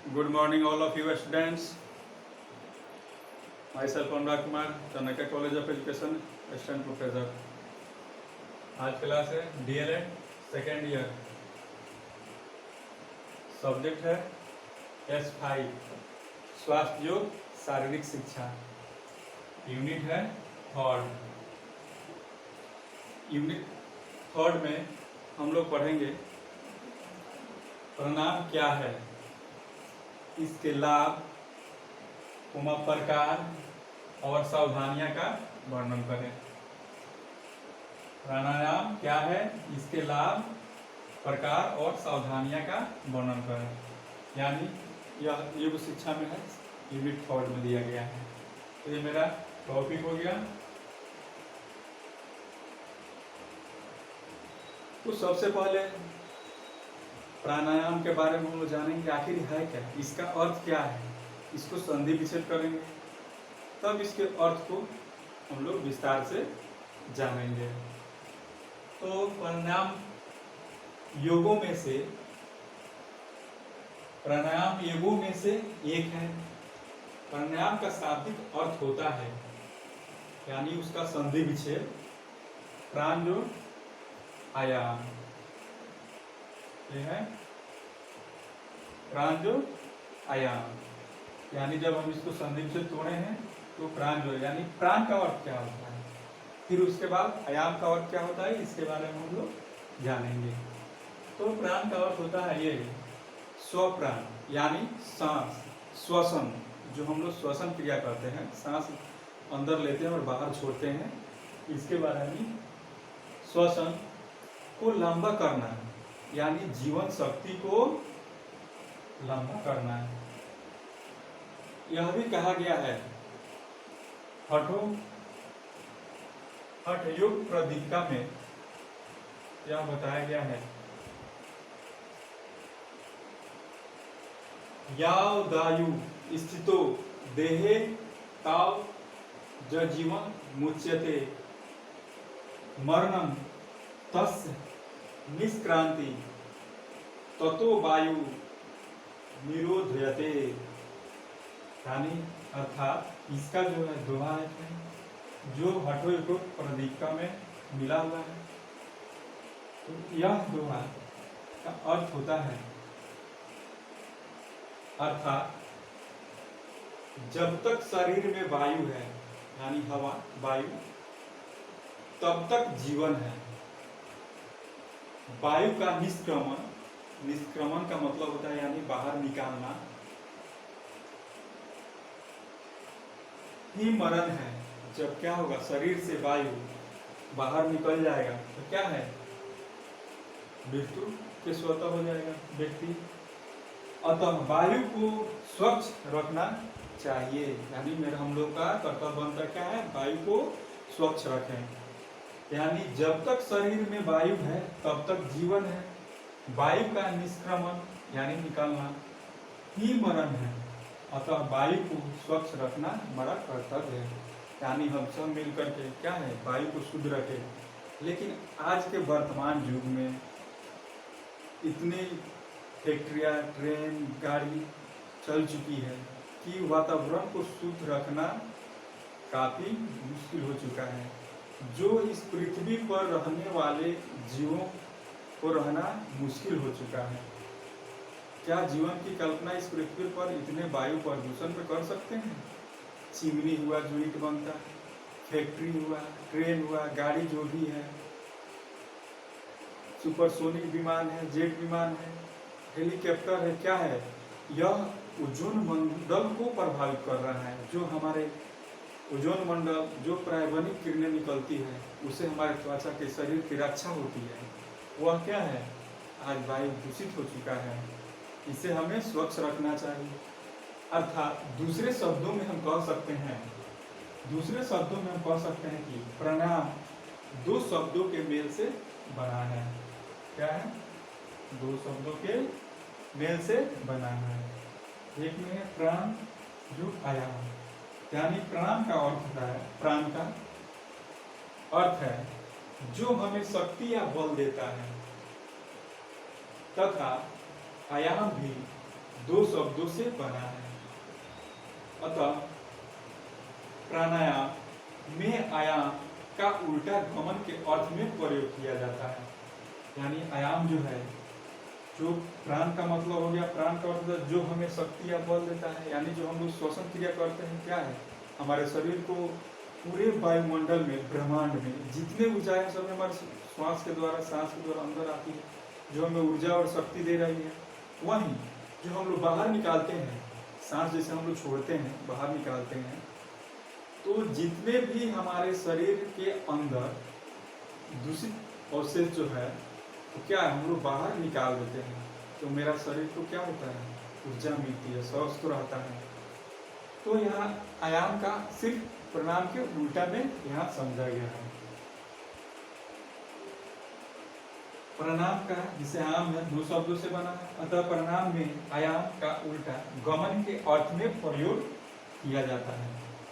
Good morning, all of you students. Myself Anurag Kumar, Chanakya College of Education, Assistant Professor. आज class है DLED second year. Subject है S5 स्वास्थ्य योग शारीरिक शिक्षा। यूनिट है थर्ड। यूनिट थर्ड में हम लोग पढ़ेंगे प्रणाम क्या है, इसके लाभ, उमा प्रकार और सावधानियां का वर्णन करें। प्राणायाम क्या है, इसके लाभ, प्रकार और सावधानियां का वर्णन करें। यानी यह योग शिक्षा में है, यूनिट थर्ड में दिया गया है। तो ये मेरा टॉपिक हो गया। तो सबसे पहले प्राणायाम के बारे में हम लोग जानेंगे आखिर है क्या, इसका अर्थ क्या है, इसको संधि विच्छेद करेंगे, तब इसके अर्थ को हम लोग विस्तार से जानेंगे। तो प्राणायाम योगों में से एक है। प्राणायाम का शाब्दिक अर्थ होता है, यानी उसका संधि विच्छेद प्राण जो आयाम, ये है प्राण जो आयाम। यानी जब हम इसको संधि से तोड़े हैं तो प्राण जो है, यानी प्राण का अर्थ क्या होता है, फिर उसके बाद आयाम का अर्थ क्या होता है, इसके बारे में हम लोग जानेंगे। तो प्राण का अर्थ होता है ये स्वप्राण, यानी सांस, श्वसन, जो हम लोग श्वसन क्रिया करते हैं, सांस अंदर लेते हैं और बाहर छोड़ते हैं, इसके बारे में श्वसन को लंबा करना है, यानी जीवन शक्ति को लंबा करना है। यह भी कहा गया है हठ योग प्रदीपिका में यह बताया गया है, याव दायु स्थितो देहे ताव जीवन मुच्यते मरणम तस्य निष्क्रांति ततो वायु निरोधयते। यानी अर्थात इसका जो है दोहा है, जो हठो योग प्रदीपिका में मिला हुआ है। तो यह दोहा का अर्थ होता है, अर्थात जब तक शरीर में वायु है, यानी हवा वायु, तब तक जीवन है। वायु का निष्क्रमण का मतलब होता है यानी बाहर निकालना, ही मरण है। जब क्या होगा, शरीर से वायु बाहर निकल जाएगा तो क्या है, मृत्यु के स्वतः हो जाएगा व्यक्ति। अतः वायु को स्वच्छ रखना चाहिए, यानी मेरा हम लोग का कर्तव्य बनता क्या है, वायु को स्वच्छ रखें। यानी जब तक शरीर में वायु है तब तक जीवन है। वायु का निष्क्रमण यानी निकालना ही मरण है। अतः वायु को स्वच्छ रखना हमारा कर्तव्य है। यानी हम सब मिलकर के क्या है, वायु को शुद्ध रखें। लेकिन आज के वर्तमान युग में इतनी फैक्ट्रियाँ, ट्रेन, गाड़ी चल चुकी है कि वातावरण को शुद्ध रखना काफ़ी मुश्किल हो चुका है। जो इस पृथ्वी पर रहने वाले जीवों को रहना मुश्किल हो चुका है। क्या जीवन की कल्पना इस पृथ्वी पर इतने वायु प्रदूषण पे कर सकते हैं? चिमनी हुआ जो ईंट बनता है, फैक्ट्री हुआ, ट्रेन हुआ, गाड़ी जो भी है, सुपरसोनिक विमान है, जेट विमान है, हेलीकॉप्टर है, क्या है, यह ओजोन मंडल को प्रभावित कर रहा है। जो हमारे ओजोन मंडल, जो पराबैंगनी किरणें निकलती है, उससे हमारे त्वचा के शरीर की रक्षा होती है, वह क्या है, आज वायु दूषित हो चुका है। इसे हमें स्वच्छ रखना चाहिए। अर्थात दूसरे शब्दों में हम कह सकते हैं कि प्राणायाम दो शब्दों के मेल से बना है। क्या है, दो शब्दों के मेल से बना है। एक में है प्राण जो आयाम, यानी प्राण का अर्थ होता है, प्राण का अर्थ है जो हमें शक्ति या बल देता है, तथा आयाम भी दो शब्दों से बना है। अतः प्राणायाम में आयाम का उल्टा गमन के अर्थ में प्रयोग किया जाता है। यानी आयाम जो है, जो प्राण का मतलब हो गया, प्राण का मतलब जो हमें शक्ति या बल देता है, यानी जो हम लोग श्वसन क्रिया करते हैं, क्या है, हमारे शरीर को पूरे वायुमंडल में, ब्रह्मांड में जितने ऊर्जाएं सब हमारे श्वास के द्वारा, सांस के द्वारा अंदर आती है, जो हमें ऊर्जा और शक्ति दे रही है, वहीं जो हम लोग बाहर निकालते हैं, सांस जैसे हम लोग छोड़ते हैं, बाहर निकालते हैं, तो जितने भी हमारे शरीर के अंदर दूषित अवशेष जो है, तो क्या है, हम लोग बाहर निकाल देते हैं, तो मेरा शरीर को क्या होता है, ऊर्जा मिलती है, स्वस्थ रहता है। तो यहाँ आयाम का सिर्फ प्राणायाम के उल्टा में यहाँ समझा गया है। प्राणायाम का जिसे आयाम है, दो शब्दों से बना है, अतः प्राणायाम में आयाम का उल्टा गमन के अर्थ में प्रयोग किया जाता है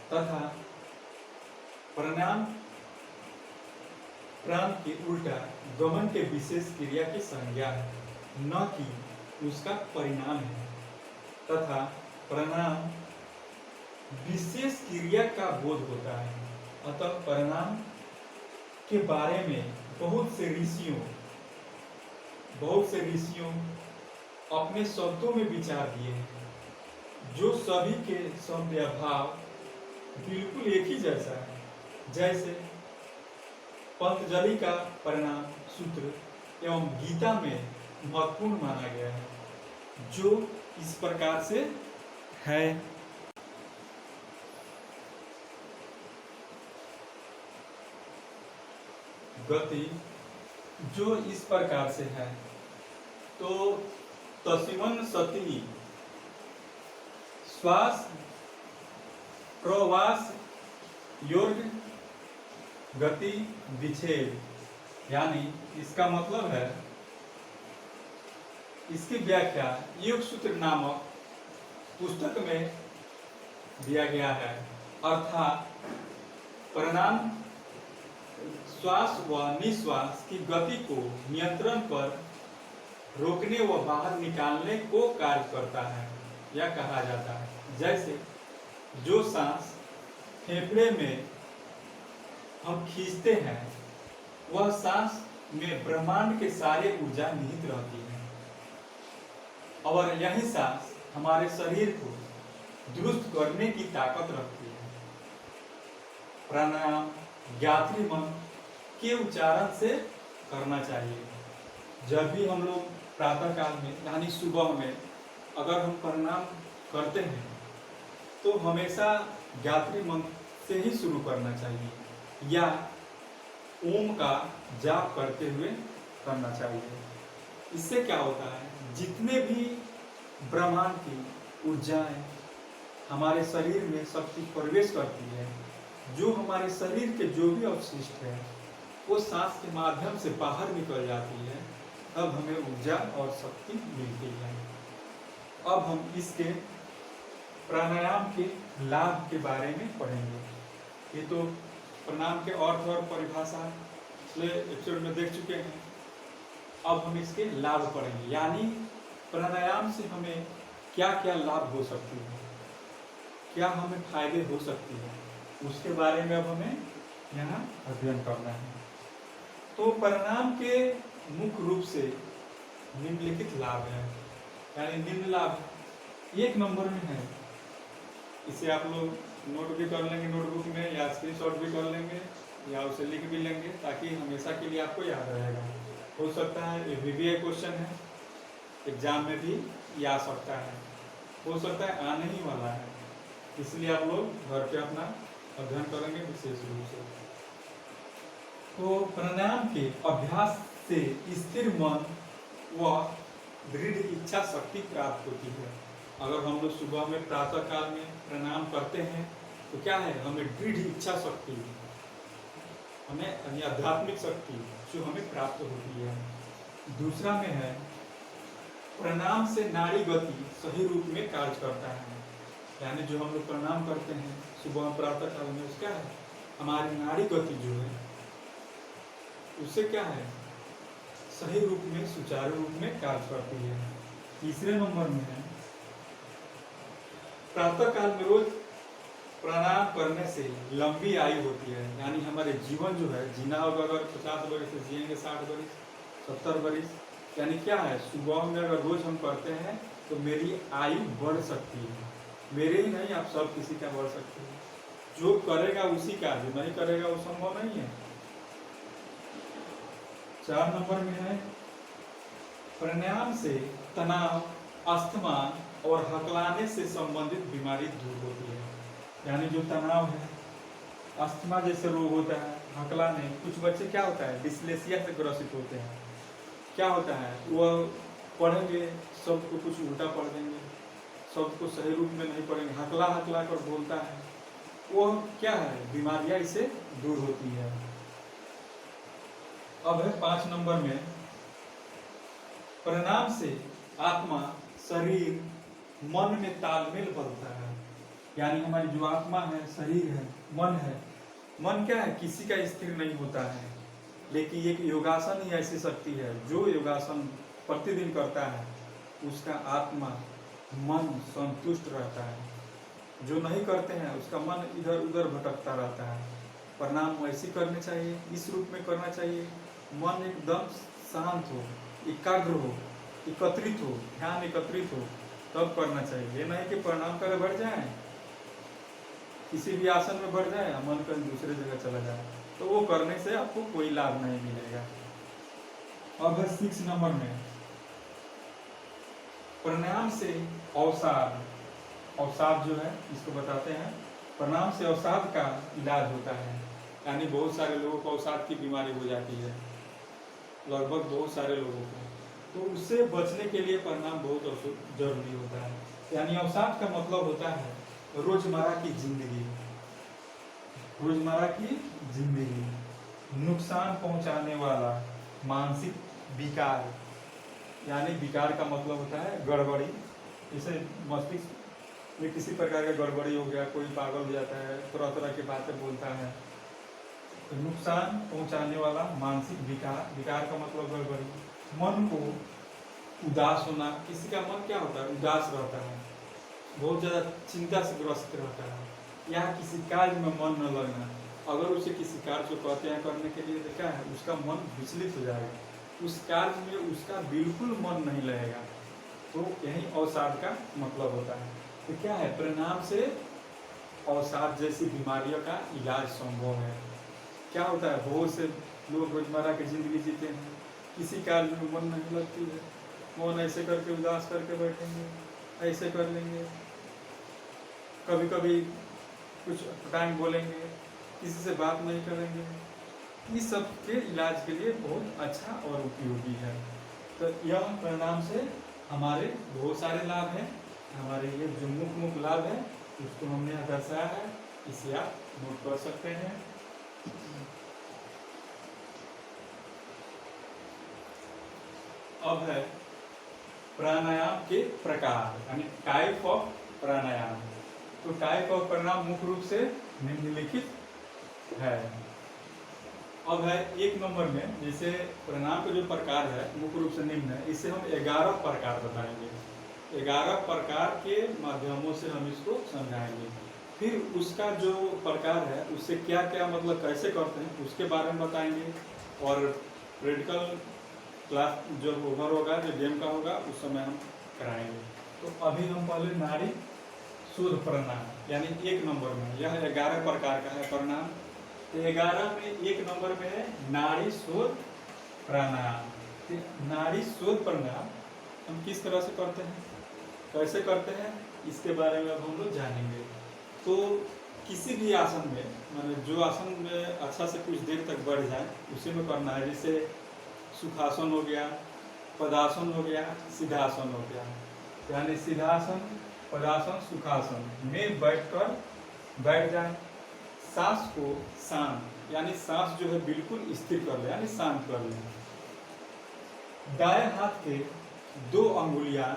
तथा प्राणायाम प्राण के उल्टा गमन के विशेष क्रिया की संज्ञा है, न कि उसका परिणाम है, तथा प्राणायाम विशेष क्रिया का बोध होता है। अतः प्राणायाम के बारे में बहुत से ऋषियों अपने शब्दों में विचार दिए हैं, जो सभी के शब्द या भाव बिल्कुल एक ही जैसा है। जैसे पतंजलि का परिणाम सूत्र एवं गीता में महत्वपूर्ण माना गया है, जो इस प्रकार से है। गति जो इस प्रकार से है, तो तस्मिन् सति श्वास प्रवास योग गति विच्छेद, यानी इसका मतलब है, इसकी व्याख्या योग सूत्र नामक पुस्तक में दिया गया है। अर्थात प्राणायाम श्वास व निश्वास की गति को नियंत्रण पर रोकने व बाहर निकालने को कार्य करता है, यह कहा जाता है। जैसे जो सांस फेफड़े में हम खींचते हैं, वह सांस में ब्रह्मांड के सारे ऊर्जा निहित रहती है, और यही सांस हमारे शरीर को दुरुस्त करने की ताकत रखती है। प्राणायाम गायत्री मंत्र के उच्चारण से करना चाहिए। जब भी हम लोग प्रातः काल में, यानी सुबह में अगर हम प्राणायाम करते हैं, तो हमेशा गायत्री मंत्र से ही शुरू करना चाहिए, या ओम का जाप करते हुए करना चाहिए। इससे क्या होता है, जितने भी ब्रह्मांड की ऊर्जाएं हमारे शरीर में शक्ति प्रवेश करती है, जो हमारे शरीर के जो भी अवशिष्ट है, वो सांस के माध्यम से बाहर निकल जाती है, तब हमें ऊर्जा और शक्ति मिलती है। अब हम इसके प्राणायाम के लाभ के बारे में पढ़ेंगे। ये तो प्राणायाम के अर्थ और परिभाषा पिछले एपिसोड में देख चुके हैं। अब हम इसके लाभ पढ़ेंगे, यानी प्राणायाम से हमें क्या क्या लाभ हो सकती है, क्या हमें फायदे हो सकती है, उसके बारे में अब हमें यहाँ अध्ययन करना है। तो प्राणायाम के मुख्य रूप से निम्नलिखित लाभ है, यानी निम्न लाभ 1 नंबर में है। इसे आप लोग नोट भी कर लेंगे नोटबुक में, या स्क्रीनशॉट भी कर लेंगे, या उसे लिख भी लेंगे, ताकि हमेशा के लिए आपको याद रहेगा। हो सकता है ये VBA क्वेश्चन है, एग्जाम में भी आ सकता है, हो सकता है आने ही वाला है, इसलिए आप लोग घर पे अपना अध्ययन करेंगे विशेष रूप से। तो प्राणायाम के अभ्यास से स्थिर मन व दृढ़ इच्छा शक्ति प्राप्त होती है। अगर हम लोग सुबह में प्रातः काल में प्राणायाम करते हैं, तो क्या है, हमें दृढ़ इच्छा शक्ति, हमें आध्यात्मिक शक्ति जो हमें प्राप्त होती है। दूसरा में है, प्राणायाम से नाड़ी गति सही रूप में कार्य करता है, यानी जो हम लोग प्राणायाम करते हैं सुबह प्रातः काल में, उसका है हमारी नाड़ी गति जो है, उससे क्या है, सही रूप में सुचारू रूप में कार्य करती है। तीसरे नंबर में है, प्रातः काल में रोज प्राणायाम करने से लंबी आयु होती है, यानी हमारे जीवन जो है जीना होगा, अगर 50 वर्ष से जिएंगे 60 वर्ष 70 वर्ष, यानी क्या है सुबह में अगर रोज हम करते हैं तो मेरी आयु बढ़ सकती है। मेरे ही नहीं, आप सब किसी का बढ़ सकती है। जो करेगा उसी का, जो नहीं करेगा वो संभव नहीं है। 4 नंबर में है प्राणायाम से तनाव, अस्थमा और हकलाने से संबंधित बीमारी दूर होती है। यानी जो तनाव है, अस्थमा जैसे रोग होता है, हकलाने, कुछ बच्चे क्या होता है डिस्लेक्सिया से ग्रसित होते हैं। क्या होता है, वह पढ़ेंगे शब्द को कुछ उल्टा पढ़ देंगे, शब्द को सही रूप में नहीं पढ़ेंगे, हकला हकला कर बोलता है, वो क्या है बीमारियां इससे दूर होती है। अब है 5 नंबर में परिणाम से आत्मा, शरीर, मन में तालमेल बनता है। यानी हमारी जो आत्मा है, शरीर है, मन है, मन क्या है किसी का स्थिर नहीं होता है, लेकिन एक योगासन ही ऐसी शक्ति है जो योगासन प्रतिदिन करता है उसका आत्मा मन संतुष्ट रहता है। जो नहीं करते हैं उसका मन इधर उधर भटकता रहता है। प्रणाम ऐसे करने चाहिए, इस रूप में करना चाहिए, मन एकदम शांत हो, एकाग्र हो, एकत्रित हो, ध्यान एकत्रित हो, तब करना चाहिए। ये नहीं कि प्रणाम करे बढ़ जाए, किसी भी आसन में बढ़ जाए, मन कहीं दूसरे जगह चला जाए, तो वो करने से आपको कोई लाभ नहीं मिलेगा। अब है 6 नंबर में प्राणायाम से अवसाद, अवसाद जो है इसको बताते हैं। प्राणायाम से अवसाद का इलाज होता है, यानी बहुत सारे लोगों को अवसाद की बीमारी हो जाती है, लगभग बहुत सारे लोगों को, तो उससे बचने के लिए प्राणायाम बहुत जरूरी होता है। यानी अवसाद का मतलब होता है रोजमर्रा की जिंदगी, रोजमर्रा की जिंदगी नुकसान पहुंचाने वाला मानसिक विकार, यानी विकार का मतलब होता है गड़बड़ी। जैसे मस्तिष्क में किसी प्रकार का गड़बड़ी हो गया, कोई पागल हो जाता है, तरह तरह की बातें बोलता है, तो नुकसान पहुंचाने वाला मानसिक विकार, विकार का मतलब गड़बड़ी। मन को उदास होना, किसी का मन क्या होता है उदास रहता है, बहुत ज़्यादा चिंता से ग्रस्त रहता है, या किसी कार्य में मन न लगना, अगर उसे किसी कार्य को कहते हैं करने के लिए तो क्या है उसका मन विचलित हो जाएगा, उस कार्य में उसका बिल्कुल मन नहीं लगेगा, तो यही अवसाद का मतलब होता है। तो क्या है प्राणायाम से अवसाद जैसी बीमारियों का इलाज संभव है। क्या होता है बहुत से लोग रोजमर्रा की जिंदगी जीते हैं, किसी कार्य में मन नहीं लगती है, मन ऐसे करके उदास करके बैठेंगे, ऐसे कर लेंगे, कभी कभी कुछ टाइम बोलेंगे, किसी से बात नहीं करेंगे। इस सब के इलाज के लिए बहुत अच्छा और उपयोगी है। तो यह प्राणायाम से हमारे बहुत सारे लाभ हैं। हमारे ये जो मुख्य लाभ है उसको हमने यहाँ दर्शाया है, इसे आप नोट कर सकते हैं। अब है प्राणायाम के प्रकार, यानी टाइप ऑफ प्राणायाम। तो टाइप ऑफ प्राणायाम मुख्य रूप से निम्नलिखित है। अब है 1 नंबर में, जैसे प्राणायाम के जो प्रकार है मुख्य रूप से निम्न है, इसे हम 11 प्रकार बताएंगे। 11 प्रकार के माध्यमों से हम इसको समझाएंगे। फिर उसका जो प्रकार है उससे क्या क्या मतलब कैसे करते हैं उसके बारे में बताएंगे, और प्रैक्टिकल क्लास जो ओवर होगा, जो गेम का होगा, उस समय हम कराएंगे। तो अभी हम पहले नाड़ी शोध प्राणायाम, यानी 1 नंबर में, यह 11 प्रकार का है प्राणायाम। तो 11 में 1 नंबर में है नाड़ी शोध प्राणायाम। तो नाड़ी शोध प्राणायाम हम किस तरह से करते हैं, कैसे करते हैं, इसके बारे में अब हम लोग जानेंगे। तो किसी भी आसन में, माने जो आसन में अच्छा से कुछ देर तक बढ़ जाए उसी में करना है। जैसे सुखासन हो गया, पदासन हो गया, सिद्धासन हो गया। यानी सिद्धासन, पदासन, सुखासन में बैठ जाए, सांस को शांत, यानी सांस जो है बिल्कुल स्थिर कर ले, यानी शांत कर ले। दाएं हाथ के 2 अंगुलियां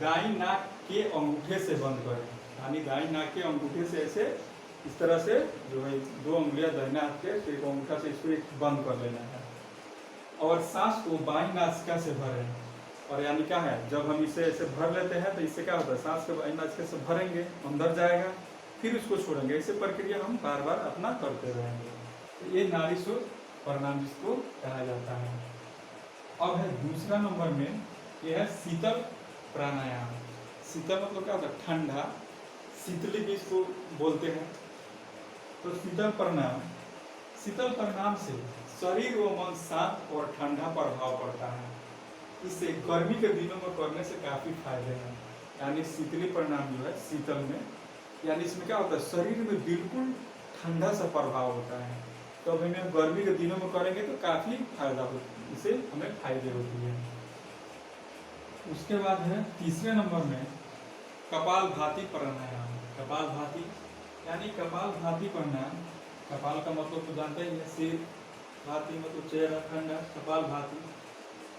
दाईं नाक के अंगूठे से बंद करें, यानी दाईं नाक के अंगूठे से ऐसे इस तरह से जो है 2 अंगुलियां दाहिने हाथ के एक अंगूठा से इसको बंद कर लेना है। और सांस को बाईं नासिका से भरें, और यानी क्या है, जब हम इसे ऐसे भर लेते हैं तो इससे क्या होता है, सांस के इसके से भरेंगे, अंदर जाएगा, फिर उसको छोड़ेंगे, ऐसे प्रक्रिया हम बार बार अपना करते रहेंगे। तो ये नाड़ी शोध परिणाम जिसको कहा जाता है। अब है दूसरा नंबर में, यह है शीतल प्राणायाम। शीतल मतलब क्या होता है, ठंडा, शीतली भी इसको बोलते हैं। तो शीतल प्राणायाम, शीतल प्राणायाम से शरीर व मन शांत और ठंडा प्रभाव पड़ता है। इससे गर्मी के दिनों में करने से काफी फायदे हैं। यानी शीतली प्राणायाम जो है शीतल में, यानी इसमें क्या होता है, शरीर में बिल्कुल ठंडा सा प्रभाव होता है। तो अब हमें गर्मी के दिनों में करेंगे तो काफी फायदा होता है, इससे हमें फायदे होती है। उसके बाद है तीसरे नंबर में कपालभाति प्राणायाम। कपालभाति यानी कपालभाति प्राणायाम, कपाल का मतलब तो जानते ही है, सिर, भाती मतलब चेहरा, ठंडा, कपालभाति।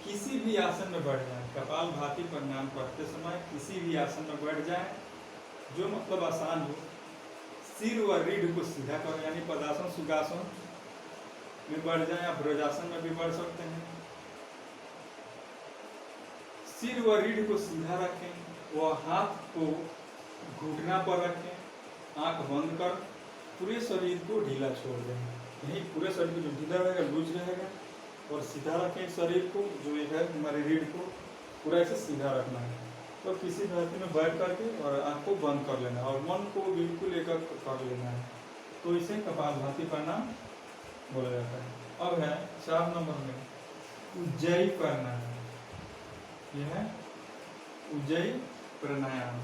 किसी भी आसन में बैठ जाए, कपालभाति प्राणायाम करते समय किसी भी आसन में बैठ जाए जो मतलब आसान हो, सिर व रीढ़ को सीधा करें, यानी पदासन सुखासन में बैठ जाए या ब्रजासन में भी बैठ सकते हैं। सिर व रीढ़ को सीधा रखें, वह हाथ को घुटना पर रखें, आंख बंद कर पूरे शरीर को ढीला छोड़ दें। यही पूरे शरीर को जो ढीला रहेगा, लूज रहेगा, और सीधा रखें शरीर को, जो एक है हमारी रीढ़ को पूरा ऐसे सीधा रखना है। तो किसी धरती में बैठ करके और आंख को बंद कर लेना और मन को बिल्कुल एकाग्र कर लेना है। तो इसे कपालभाति प्राणायाम बोला जाता है। अब है 4 नंबर में उज्जयी प्राणायाम। यह है उज्जयी प्राणायाम।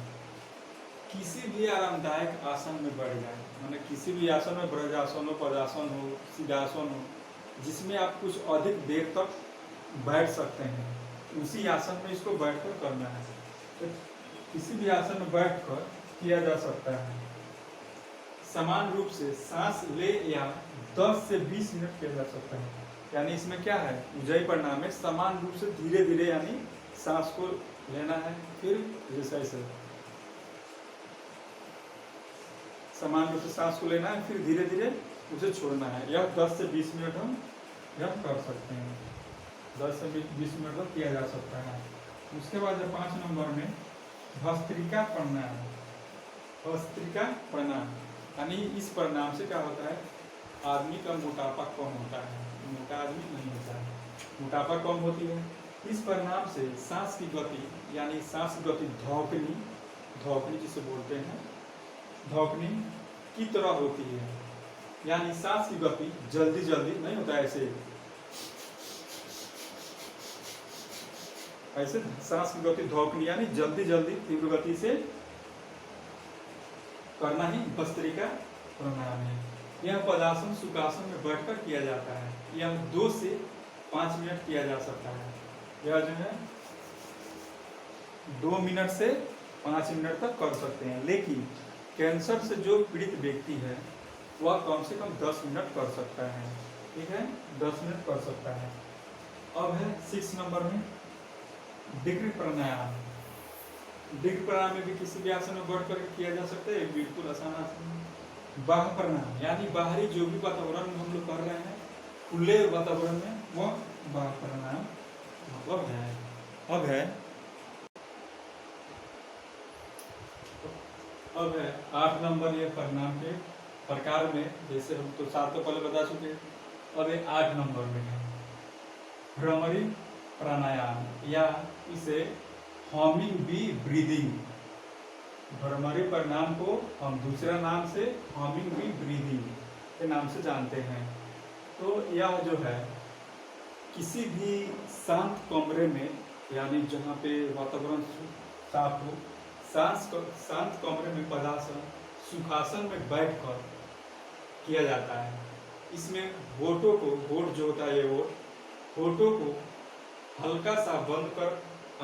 किसी भी आरामदायक आसन में बैठ जाए, माने किसी भी आसन में, ब्रजासन हो, पदासन हो, सिद्धासन हो, जिसमें आप कुछ अधिक देर तक बैठ सकते हैं, उसी आसन में इसको बैठकर करना है। तो किसी भी आसन में बैठकर किया जा सकता है। समान रूप से सांस ले या 10 से 20 मिनट किया जा सकता है। यानी इसमें क्या है, उज्जयी प्राणायाम में समान रूप से धीरे धीरे यानी सांस को लेना है, फिर जैसे ऐसे समान रूप से सांस को लेना है, फिर धीरे धीरे उसे छोड़ना है। यह 10 से 20 मिनट हम यह कर सकते हैं, 10 से 20 मिनट तक किया जा सकता है। उसके बाद 5 नंबर में भस्त्रिका प्राणायाम। भस्त्रिका प्राणायाम यानी इस प्राणायाम से क्या होता है, आदमी का मोटापा कम होता है, मोटा आदमी नहीं होता है, मोटापा कम होती है। इस प्राणायाम से सांस की गति, यानी सांस गति धौकनी, धौकनी जिसे बोलते हैं, धौकनी की तरह होती है। यानी सांस की गति जल्दी जल्दी नहीं होता है, ऐसे सांस की गति धौकनी, यानी जल्दी जल्दी तीव्र गति से करना ही भस्त्रिका प्राणायाम है। यह पदासन सुखासन में बैठकर किया जाता है। यह 2 से 5 मिनट किया जा सकता है। यह जो है 2 मिनट से 5 मिनट तक कर सकते हैं, लेकिन कैंसर से जो पीड़ित व्यक्ति है वह कम से कम 10 मिनट कर सकता है। ठीक है, 10 मिनट कर सकता है। अब है 6 नंबर में डिग्री प्राणायाम। डिग्री प्राणायाम में भी किसी भी आसन में बैठ करके किया जा सकता है, बिल्कुल आसान आसन है। बाह्य प्राणायाम यानी बाहरी जो भी वातावरण में हम लोग कर रहे हैं, खुले वातावरण में, वह बाह्य प्राणायाम मतलब है। अब है 8 नंबर ये प्राणायाम के प्रकार में, जैसे हम तो 7 तो पहले बता चुके। अब ये 8 नंबर में है भ्रमरी प्राणायाम, या इसे हमिंग बी ब्रीदिंग। भ्रमरी प्राणायाम को हम दूसरा नाम से हमिंग बी ब्रीदिंग के नाम से जानते हैं। तो यह जो है किसी भी शांत कमरे में, यानी जहाँ पे वातावरण साफ हो, शांत कमरे में पदासन सुखासन में बैठकर किया जाता है। इसमें होठों को, होठ जो होता है ये होठों को हल्का सा बंद कर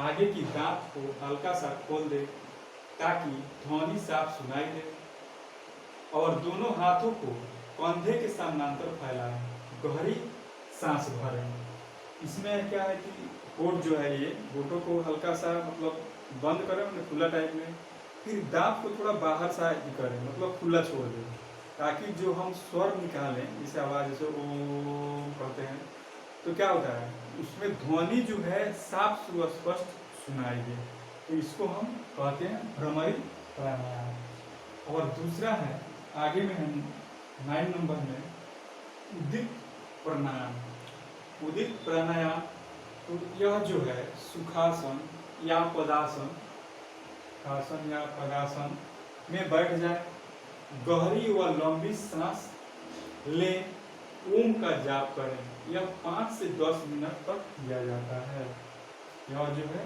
आगे की दांत को हल्का सा खोल दे ताकि ध्वनि साफ सुनाई दे, और दोनों हाथों को कंधे के समानांतर फैलाएं, गहरी सांस भरें। इसमें क्या है कि होठ जो है, ये होठों को हल्का सा मतलब बंद करें, मतलब खुला टाइप में, फिर दांत को थोड़ा बाहर सा करें, मतलब खुला छोड़ दें, ताकि जो हम स्वर निकालें, इसे आवाज जैसे ओम करते हैं, तो क्या होता है उसमें ध्वनि जो है साफ सुस्पष्ट सुनाई दे, तो इसको हम कहते हैं भ्रमरी प्राणायाम। और दूसरा है, आगे में हम 9 नंबर में उदित प्राणायाम। उदित प्राणायाम तो यह जो है सुखासन या पदासन, आसन या पदासन में बैठ जाए, गहरी व लंबी सांस ले, ओम का जाप करें। यह 5 से 10 मिनट तक किया जाता है। यह जो है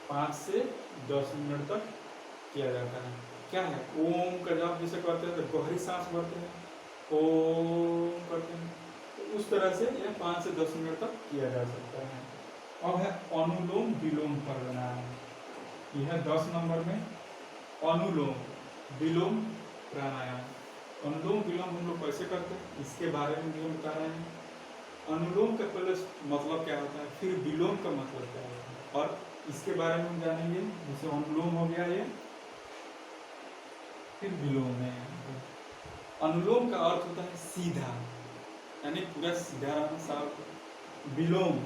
5 से 10 मिनट तक किया जाता है। क्या है? ओम का जाप जैसे करते हैं तो गहरी सांस भरते हैं, ओम करते हैं, तो उस तरह से यह 5 से 10 मिनट तक किया जा सकता है। अब है अनुलोम विलोम प्राणायाम। यह 10 नंबर में अनुलोम विलोम प्राणायाम। अनुलोम विलोम हम लोग कैसे करते हैं इसके बारे में भी हम बता रहे हैं। अनुलोम का पहले मतलब क्या होता है, फिर विलोम का मतलब क्या होता है, और इसके बारे में हम जानेंगे। जैसे अनुलोम हो गया ये, फिर विलोम है। अनुलोम का अर्थ होता है सीधा, यानी पूरा सीधा रहना, साफ। विलोम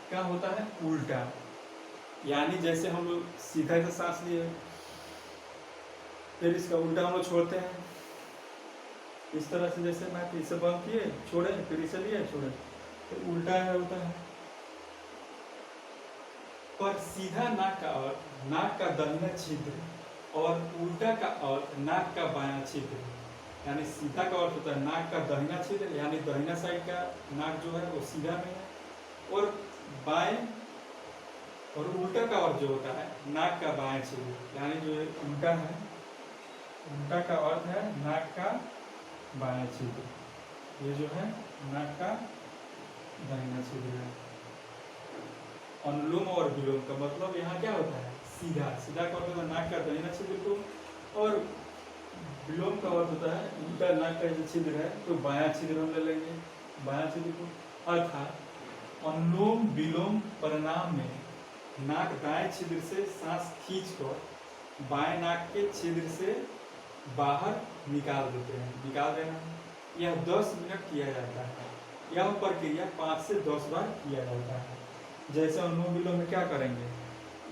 क्या होता है? उल्टा, यानी जैसे हम लोग सीधा से सांस लिए, फिर इसका उल्टा हम लोग छोड़ते हैं इस तरह से, जैसे मैं इसे बंद किए छोड़े, फिर इसे लिए छोड़े, तो उल्टा है, होता है। पर सीधा नाक का अर्थ नाक का दाहिना छिद्र, और उल्टा का अर्थ नाक का बायां छिद्र। यानी सीधा का अर्थ होता है नाक का दाहिना छिद्र, यानी दाहिना साइड का नाक जो है वो सीधा में है, और बाएं और उल्टा का अर्थ जो होता है नाक का बाएं छिद्र, यानी जो उल्टा है, उल्टा का अर्थ है नाक का बायां छिद्र, ये जो है नाक का दाहिना छिद्र है। अनुलोम और विलोम का मतलब यहाँ क्या होता है? सीधा। सीधा का अर्थ होता है नाक का दाहिना छिद्र को, और विलोम का अर्थ होता है उल्टा नाक का जो छिद्र है तो बायां छिद्र हम ले लेंगे, बायां छिद्र को। अर्थात अनुलोम विलोम प्राणायाम में नाक दाएं छिद्र से सांस खींचकर बाएं नाक के छिद्र से बाहर निकाल देते हैं, निकाल देना। यह 10 मिनट किया जाता है। यह प्रक्रिया 5 से 10 बार किया जाता है। जैसे अनुलोम विलोम में क्या करेंगे,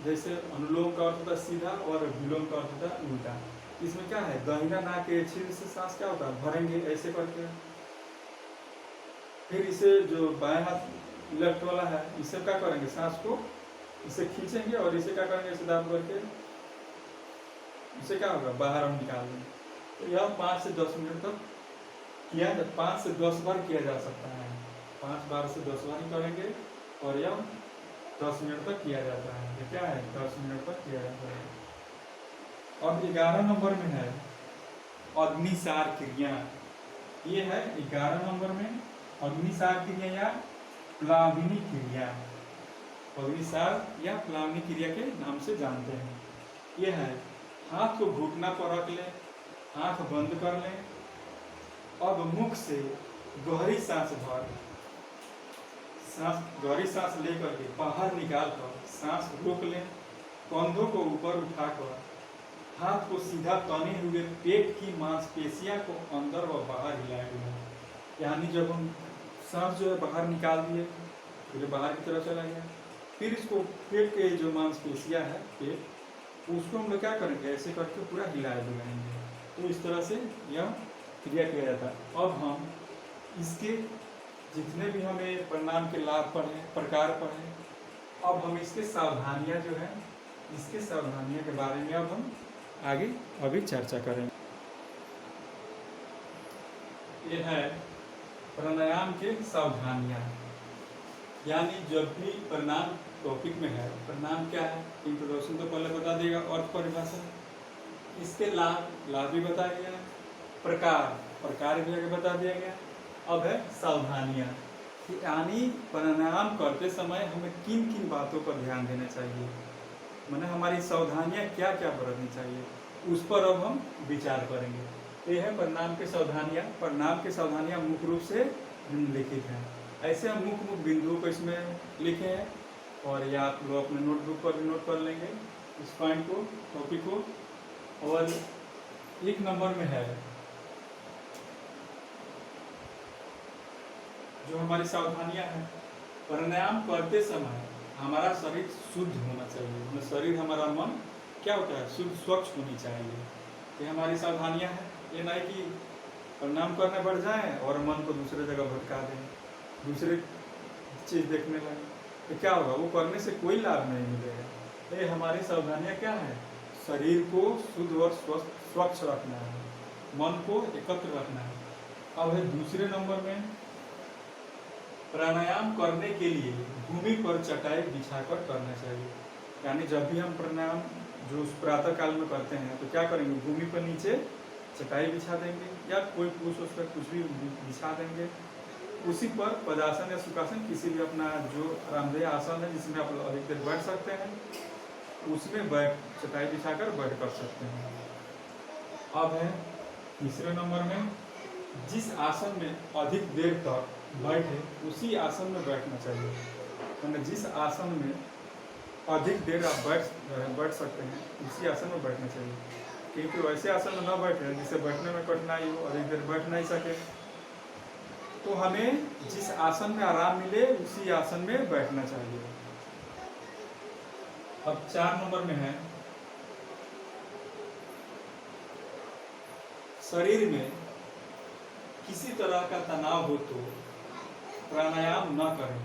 जैसे अनुलोम का अर्थ होता है सीधा और विलोम का अर्थ होता है उल्टा। इसमें क्या है, दाहिना नाक के छिद्र से सांस क्या होता है, भरेंगे ऐसे करके, फिर इसे जो बाएं हाथ लेफ्ट वाला है इसे क्या करेंगे, सांस को इसे खींचेंगे, और इसे क्या करेंगे, इसे दाब करके इसे क्या होगा, बाहर हम निकाल देंगे। तो यह 5 से 10 मिनट तक किया, 5 से 10 बार किया जा सकता है। 5 बार से 10 बार ही करेंगे, और यह 10 मिनट तक किया जाता है। ये क्या है, 10 मिनट तक किया जाता है। और 11 नंबर में है अग्निसार क्रिया। ये है 11 नंबर में अग्निसार क्रिया या प्लावनी क्रिया। अग्निसार या प्लावनी क्रिया के नाम से जानते हैं। यह है, हाथ को घुटना पर रख लें, आंख बंद कर लें, अब मुख से गहरी सांस भर, सांस गहरी सांस लेकर के बाहर निकाल कर सांस रोक लें। कंधों को ऊपर उठाकर हाथ को सीधा तने हुए पेट की मांसपेशियां को अंदर व बाहर हिलाएंगे। यानी जब हम सांस जो है बाहर निकाल दिए, फिर बाहर की तरफ चला गया, फिर इसको पेट के जो मांसपेशियां है पेट, उसको हम लोग क्या करेंगे, ऐसे करके पूरा हिलाए डुलाएंगे। तो इस तरह से यह क्रिया किया जाता है। अब हम इसके जितने भी हमें प्राणायाम के लाभ पढ़े, प्रकार पढ़े, अब हम इसके सावधानियां जो है, इसके सावधानियों के बारे में अब हम आगे अभी चर्चा करेंगे। ये है प्राणायाम के सावधानियां, यानी जब भी प्राणायाम टॉपिक में है, प्राणायाम क्या है, इंट्रोडक्शन तो पहले बता देगा, अर्थ परिभाषा, इसके लाभ भी बताया गया, प्रकार भी आगे बता दिया गया। अब है सावधानियां, यानी प्राणायाम करते समय हमें किन किन बातों पर ध्यान देना चाहिए, माने हमारी सावधानियां क्या क्या बरतनी चाहिए, उस पर अब हम विचार करेंगे। ये है प्राणायाम के सावधानियां। प्राणायाम के सावधानियां मुख्य रूप से निम्नलिखित हैं। ऐसे हम मुख्य बिंदुओं को इसमें लिखे हैं, और या आप लोग अपने नोटबुक पर भी नोट कर लेंगे इस पॉइंट को, टॉपिक को। और 1 नंबर में है जो हमारी सावधानियां हैं, प्राणायाम करते समय हमारा शरीर शुद्ध होना चाहिए, मतलब शरीर हमारा मन क्या होता है, शुद्ध स्वच्छ होनी चाहिए। ये हमारी सावधानियां हैं। ये नहीं कि प्रणाम करने बढ़ जाएं और मन को दूसरे जगह भटका दें, दूसरे चीज़ देखने लगे, तो क्या होगा, वो करने से कोई लाभ नहीं मिलेगा। ये हमारी सावधानियां क्या है, शरीर को शुद्ध और स्वच्छ रखना है, मन को एकत्र रखना है। अब है दूसरे नंबर में, प्राणायाम करने के लिए भूमि पर चटाई बिछाकर करना चाहिए। यानी जब भी हम प्राणायाम जो प्रातः काल में करते हैं तो क्या करेंगे, भूमि पर नीचे चटाई बिछा देंगे या कोई पुरुष उस पर कुछ भी बिछा देंगे, उसी पर पदासन या सुखासन किसी भी अपना जो आरामदेह आसन है जिसमें आप अधिक देर बैठ सकते हैं, उसमें बैठ चटाई बिछाकर बैठ कर सकते हैं। अब है तीसरे नंबर में, जिस आसन में अधिक देर तक बैठे उसी आसन में बैठना चाहिए। यानी जिस आसन में अधिक देर आप बैठ सकते हैं उसी आसन में बैठना चाहिए, क्योंकि वैसे आसन में न बैठे जिससे बैठने में कठिनाई हो, अधिक देर बैठ नहीं सके, तो हमें जिस आसन में आराम मिले उसी आसन में बैठना चाहिए। अब 4 नंबर में है, शरीर में किसी तरह का तनाव हो तो प्राणायाम न करें,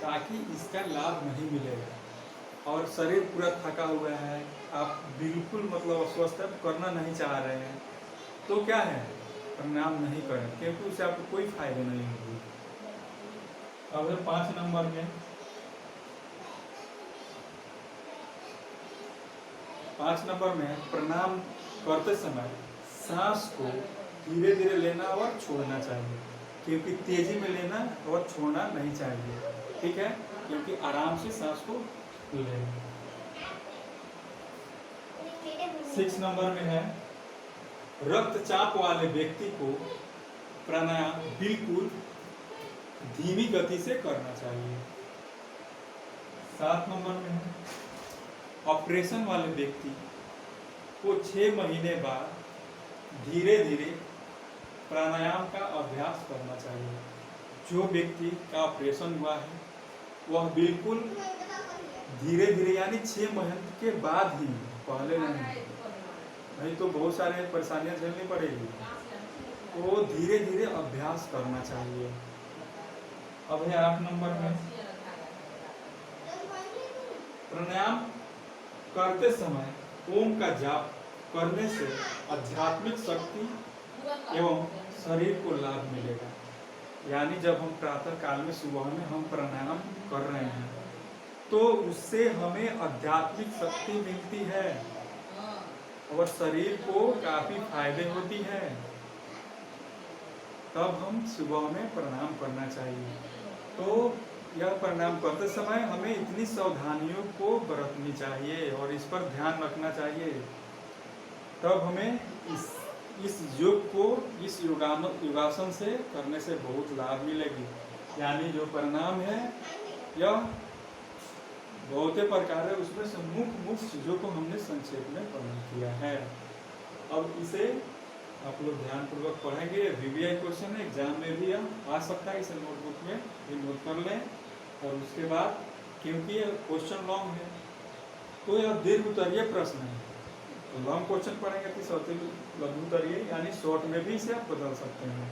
ताकि इसका लाभ नहीं मिलेगा। और शरीर पूरा थका हुआ है, आप बिल्कुल मतलब अस्वस्थ है, करना नहीं चाह रहे हैं, तो क्या है, प्राणायाम नहीं करें, क्योंकि उससे आपको कोई फायदा नहीं होगी। अब 5 नंबर में, 5 नंबर में प्राणायाम करते समय सांस को धीरे धीरे लेना और छोड़ना चाहिए, क्योंकि तेजी में लेना और छोड़ना नहीं चाहिए, ठीक है, क्योंकि आराम से सांस को लें। 6 नंबर में है, रक्तचाप वाले व्यक्ति को प्राणायाम बिल्कुल धीमी गति से करना चाहिए। 7 नंबर में है, ऑपरेशन वाले व्यक्ति को 6 महीने बाद धीरे धीरे प्राणायाम का अभ्यास करना चाहिए। जो व्यक्ति का ऑपरेशन हुआ है वह बिल्कुल धीरे धीरे, यानी 6 महीने के बाद ही, पहले नहीं तो बहुत सारे परेशानियां झेलनी पड़ेगी, तो धीरे धीरे अभ्यास करना चाहिए। अब है 8 नंबर में, प्राणायाम करते समय ओम का जाप करने से आध्यात्मिक शक्ति एवं शरीर को लाभ मिलेगा। यानी जब हम प्रातः काल में सुबह में हम प्राणायाम कर रहे हैं तो उससे हमें आध्यात्मिक शक्ति मिलती है और शरीर को काफी फायदे होती है। तब हम सुबह में प्राणायाम करना चाहिए। तो यह प्राणायाम करते समय हमें इतनी सावधानियों को बरतनी चाहिए और इस पर ध्यान रखना चाहिए, तब हमें इस योग को, इस योगासन से करने से बहुत लाभ मिलेगी। यानी जो प्राणायाम है यह बहुत प्रकार है, उसमें से मुख्य चीज़ों को हमने संक्षेप में वर्णन किया है। अब इसे आप लोग ध्यानपूर्वक पढ़ेंगे। VVI क्वेश्चन है, एग्जाम में भी आ सकता है, इसे नोटबुक में भी नोट कर लें। और उसके बाद क्योंकि यह क्वेश्चन लॉन्ग है तो यह दीर्घ उत्तरीय प्रश्न है, तो लॉन्ग क्वेश्चन पढ़ेंगे तो लघु उत्तरीय यानी शॉर्ट में भी इसे आप बदल सकते हैं।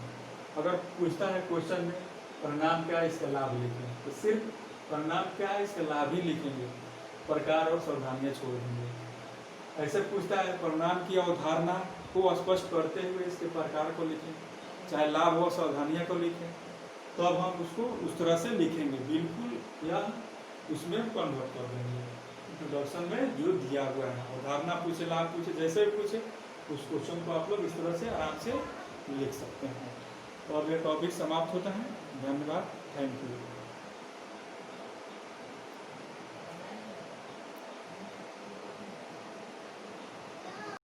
अगर पूछता है क्वेश्चन में परिणाम क्या है इसका लाभ लिखें, तो सिर्फ परिणाम क्या है इसका लाभ ही लिखेंगे, प्रकार और सावधानियां छोड़ देंगे। ऐसे पूछता है परिणाम की अवधारणा को स्पष्ट करते हुए इसके प्रकार को लिखें, चाहे लाभ और सावधानियां को लिखें, तो अब हम उसको उस तरह से लिखेंगे बिल्कुल, या उसमें कन्वर्ट कर देंगे। इंट्रोडक्शन में जो दिया हुआ है, अवधारणा पूछे, लाभ पूछे, जैसे भी पूछे उस क्वेश्चन को आप लोग इस तरह से आराम से लिख सकते हैं। तो अब ये टॉपिक समाप्त होता है। धन्यवाद, थैंक यू।